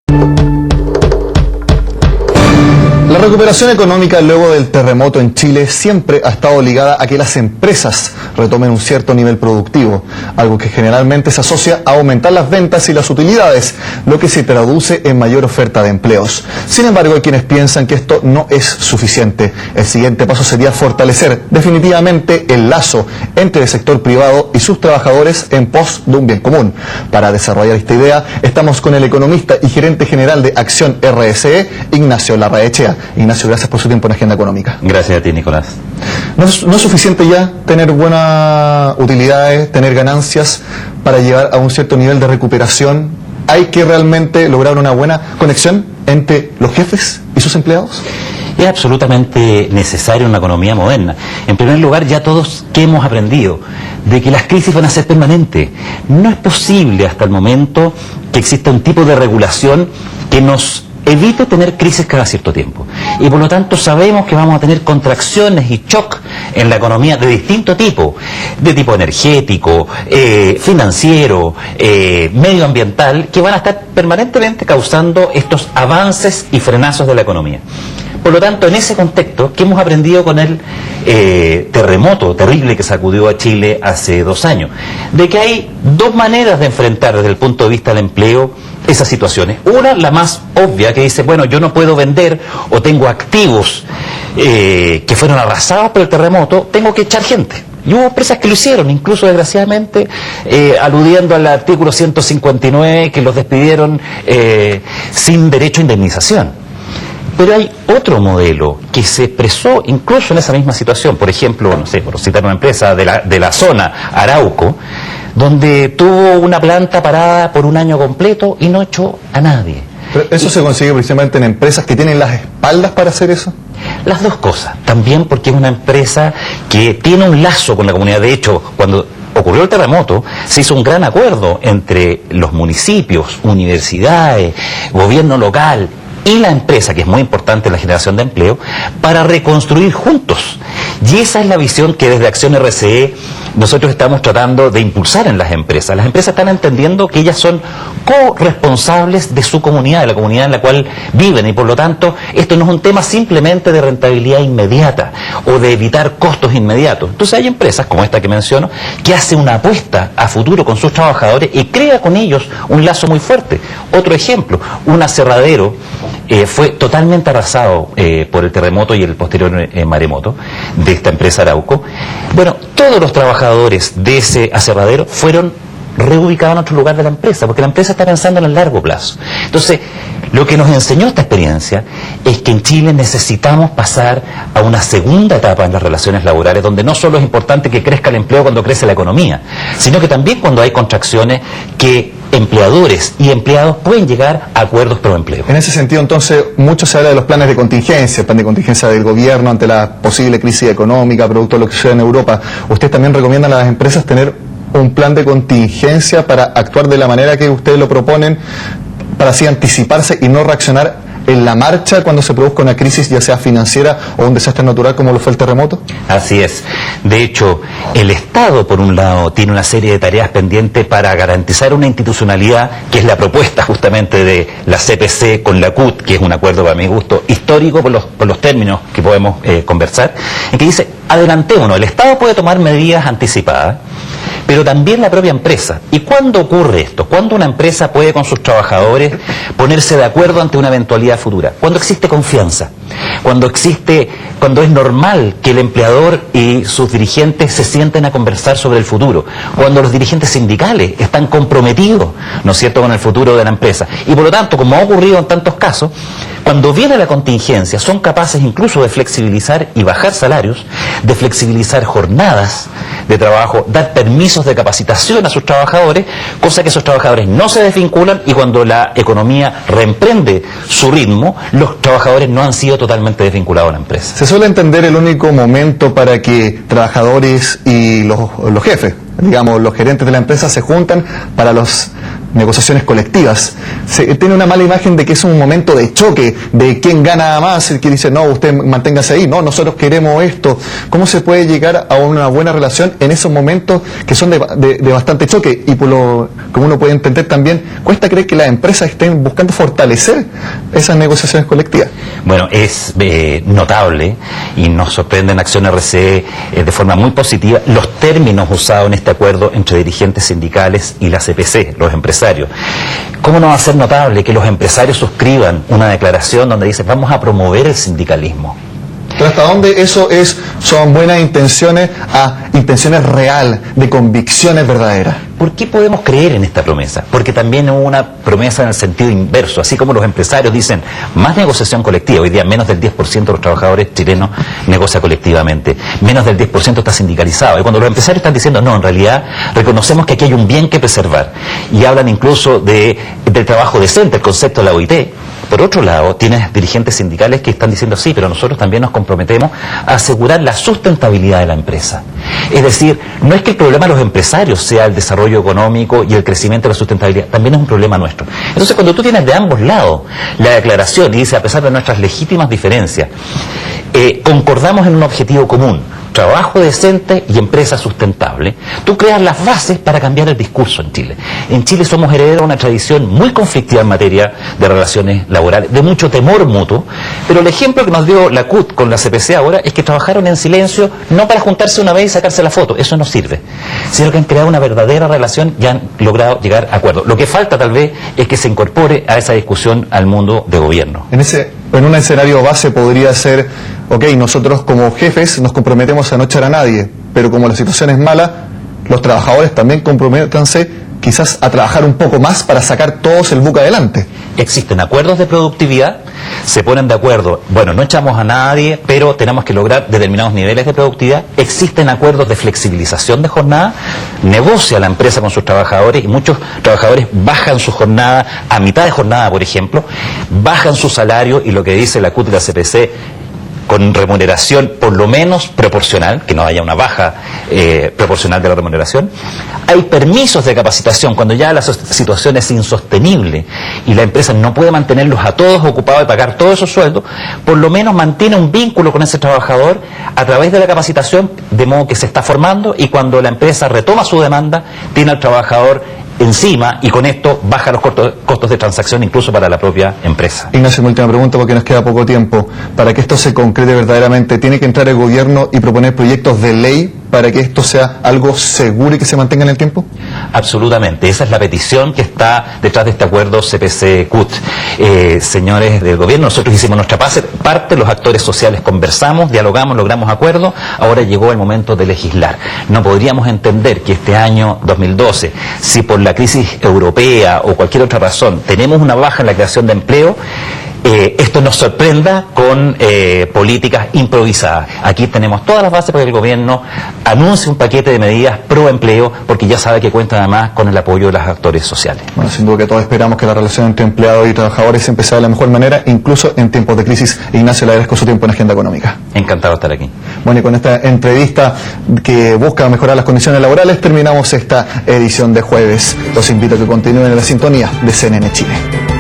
La recuperación económica luego del terremoto en Chile siempre ha estado ligada a que las empresas retomen un cierto nivel productivo, algo que generalmente se asocia a aumentar las ventas y las utilidades, lo que se traduce en mayor oferta de empleos. Sin embargo, hay quienes piensan que esto no es suficiente. El siguiente paso sería fortalecer definitivamente el lazo entre el sector privado y sus trabajadores en pos de un bien común. Para desarrollar esta idea, estamos con el economista y gerente general de Acción RSE, Ignacio Larraechea. Ignacio, gracias por su tiempo en Agenda Económica. Gracias a ti, Nicolás. ¿No es suficiente ya tener buenas utilidades, tener ganancias para llegar a un cierto nivel de recuperación? ¿Hay que realmente lograr una buena conexión entre los jefes y sus empleados? Es absolutamente necesario una economía moderna. En primer lugar, ya todos que hemos aprendido de que las crisis van a ser permanentes. No es posible hasta el momento que exista un tipo de regulación que nos evite tener crisis cada cierto tiempo. Y por lo tanto sabemos que vamos a tener contracciones y shock en la economía de distinto tipo, de tipo energético, financiero, medioambiental, que van a estar permanentemente causando estos avances y frenazos de la economía. Por lo tanto, en ese contexto, ¿qué hemos aprendido con el terremoto terrible que sacudió a Chile hace 2 años? De que hay dos maneras de enfrentar desde el punto de vista del empleo esas situaciones. Una, la más obvia, que dice, bueno, yo no puedo vender o tengo activos que fueron arrasados por el terremoto, tengo que echar gente. Y hubo empresas que lo hicieron, incluso desgraciadamente, aludiendo al artículo 159, que los despidieron sin derecho a indemnización. Pero hay otro modelo que se expresó incluso en esa misma situación. Por ejemplo, no sé, por citar una empresa de la zona, Arauco, donde tuvo una planta parada por 1 año completo y no echó a nadie. ¿Pero eso se consigue precisamente en empresas que tienen las espaldas para hacer eso? Las dos cosas. También porque es una empresa que tiene un lazo con la comunidad. De hecho, cuando ocurrió el terremoto, se hizo un gran acuerdo entre los municipios, universidades, gobierno local y la empresa, que es muy importante en la generación de empleo, para reconstruir juntos. Y esa es la visión que desde Acción RSE nosotros estamos tratando de impulsar en las empresas. Las empresas están entendiendo que ellas son corresponsables de su comunidad, de la comunidad en la cual viven, y por lo tanto esto no es un tema simplemente de rentabilidad inmediata o de evitar costos inmediatos. Entonces hay empresas como esta que menciono que hace una apuesta a futuro con sus trabajadores y crea con ellos un lazo muy fuerte. Otro ejemplo, un aserradero fue totalmente arrasado por el terremoto y el posterior maremoto de esta empresa Arauco. Bueno, todos los trabajadores de ese aserradero fueron reubicados en otro lugar de la empresa, porque la empresa está pensando en el largo plazo. Entonces, lo que nos enseñó esta experiencia es que en Chile necesitamos pasar a una segunda etapa en las relaciones laborales, donde no solo es importante que crezca el empleo cuando crece la economía, sino que también cuando hay contracciones, que empleadores y empleados pueden llegar a acuerdos pro empleo. En ese sentido, entonces, mucho se habla de los planes de contingencia, el plan de contingencia del gobierno ante la posible crisis económica, producto de lo que sucede en Europa. ¿Ustedes también recomiendan a las empresas tener un plan de contingencia para actuar de la manera que ustedes lo proponen, para así anticiparse y no reaccionar en la marcha cuando se produzca una crisis, ya sea financiera o un desastre natural como lo fue el terremoto? Así es. De hecho, el Estado, por un lado, tiene una serie de tareas pendientes para garantizar una institucionalidad, que es la propuesta justamente de la CPC con la CUT, que es un acuerdo, para mi gusto, histórico por los términos que podemos conversar, en que dice, adelantémonos, el Estado puede tomar medidas anticipadas, pero también la propia empresa. ¿Y cuándo ocurre esto? ¿Cuándo una empresa puede con sus trabajadores ponerse de acuerdo ante una eventualidad futura? Cuando existe confianza, cuando es normal que el empleador y sus dirigentes se sienten a conversar sobre el futuro, cuando los dirigentes sindicales están comprometidos, ¿no es cierto?, con el futuro de la empresa. Y por lo tanto, como ha ocurrido en tantos casos, cuando viene la contingencia, son capaces incluso de flexibilizar y bajar salarios, de flexibilizar jornadas de trabajo, dar permisos de capacitación a sus trabajadores, cosa que esos trabajadores no se desvinculan, y cuando la economía reemprende su ritmo, los trabajadores no han sido totalmente desvinculados a la empresa. Se suele entender el único momento para que trabajadores y los jefes, digamos, los gerentes de la empresa se juntan para negociaciones colectivas. Se tiene una mala imagen de que es un momento de choque, de quién gana más, el que dice, no, usted manténgase ahí, no, nosotros queremos esto. ¿Cómo se puede llegar a una buena relación en esos momentos que son de bastante choque? Y por lo como uno puede entender también, cuesta creer que las empresas estén buscando fortalecer esas negociaciones colectivas. Bueno, es notable y nos sorprende en Acción RC de forma muy positiva los términos usados en este acuerdo entre dirigentes sindicales y la CPC, los empresarios. ¿Cómo no va a ser notable que los empresarios suscriban una declaración donde dice vamos a promover el sindicalismo? Pero ¿hasta dónde eso son buenas intenciones a intenciones real, de convicciones verdaderas? ¿Por qué podemos creer en esta promesa? Porque también hubo una promesa en el sentido inverso, así como los empresarios dicen más negociación colectiva, hoy día menos del 10% de los trabajadores chilenos negocia colectivamente, menos del 10% está sindicalizado, y cuando los empresarios están diciendo no, en realidad reconocemos que aquí hay un bien que preservar, y hablan incluso del trabajo decente, el concepto de la OIT. Por otro lado, tienes dirigentes sindicales que están diciendo sí, pero nosotros también nos comprometemos a asegurar la sustentabilidad de la empresa. Es decir, no es que el problema de los empresarios sea el desarrollo económico y el crecimiento de la sustentabilidad, también es un problema nuestro. Entonces, cuando tú tienes de ambos lados la declaración y dice, a pesar de nuestras legítimas diferencias, concordamos en un objetivo común, trabajo decente y empresa sustentable, tú creas las bases para cambiar el discurso en Chile. En Chile somos herederos de una tradición muy conflictiva en materia de relaciones laborales, de mucho temor mutuo, pero el ejemplo que nos dio la CUT con la CPC ahora es que trabajaron en silencio, no para juntarse una vez y sacarse la foto, eso no sirve, sino que han creado una verdadera relación y han logrado llegar a acuerdos. Lo que falta tal vez es que se incorpore a esa discusión al mundo de gobierno. En un escenario base podría ser, ok, nosotros como jefes nos comprometemos a no echar a nadie, pero como la situación es mala, los trabajadores también comprométanse quizás a trabajar un poco más para sacar todos el buque adelante. Existen acuerdos de productividad, se ponen de acuerdo, bueno, no echamos a nadie, pero tenemos que lograr determinados niveles de productividad. Existen acuerdos de flexibilización de jornada, negocia la empresa con sus trabajadores y muchos trabajadores bajan su jornada a mitad de jornada, por ejemplo, bajan su salario y lo que dice la CUT y la CPC, con remuneración por lo menos proporcional, que no haya una baja proporcional de la remuneración. Hay permisos de capacitación cuando ya la situación es insostenible y la empresa no puede mantenerlos a todos ocupados y pagar todos esos sueldos, por lo menos mantiene un vínculo con ese trabajador a través de la capacitación, de modo que se está formando y cuando la empresa retoma su demanda, tiene al trabajador encima y con esto baja los costos de transacción incluso para la propia empresa. Ignacio, mi última pregunta porque nos queda poco tiempo. Para que esto se concrete verdaderamente, ¿tiene que entrar el gobierno y proponer proyectos de ley para que esto sea algo seguro y que se mantenga en el tiempo? Absolutamente, esa es la petición que está detrás de este acuerdo CPC-CUT. Señores del gobierno, nosotros hicimos nuestra parte, los actores sociales conversamos, dialogamos, logramos acuerdos, ahora llegó el momento de legislar. No podríamos entender que este año 2012, si por la crisis europea o cualquier otra razón tenemos una baja en la creación de empleo, esto nos sorprenda con políticas improvisadas. Aquí tenemos todas las bases para que el gobierno anuncie un paquete de medidas pro empleo, porque ya sabe que cuenta además con el apoyo de los actores sociales. Bueno, sin duda que todos esperamos que la relación entre empleados y trabajadores se empiece de la mejor manera, incluso en tiempos de crisis. Ignacio, le agradezco su tiempo en Agenda Económica. Encantado de estar aquí. Bueno, y con esta entrevista que busca mejorar las condiciones laborales, terminamos esta edición de jueves. Los invito a que continúen en la sintonía de CNN Chile.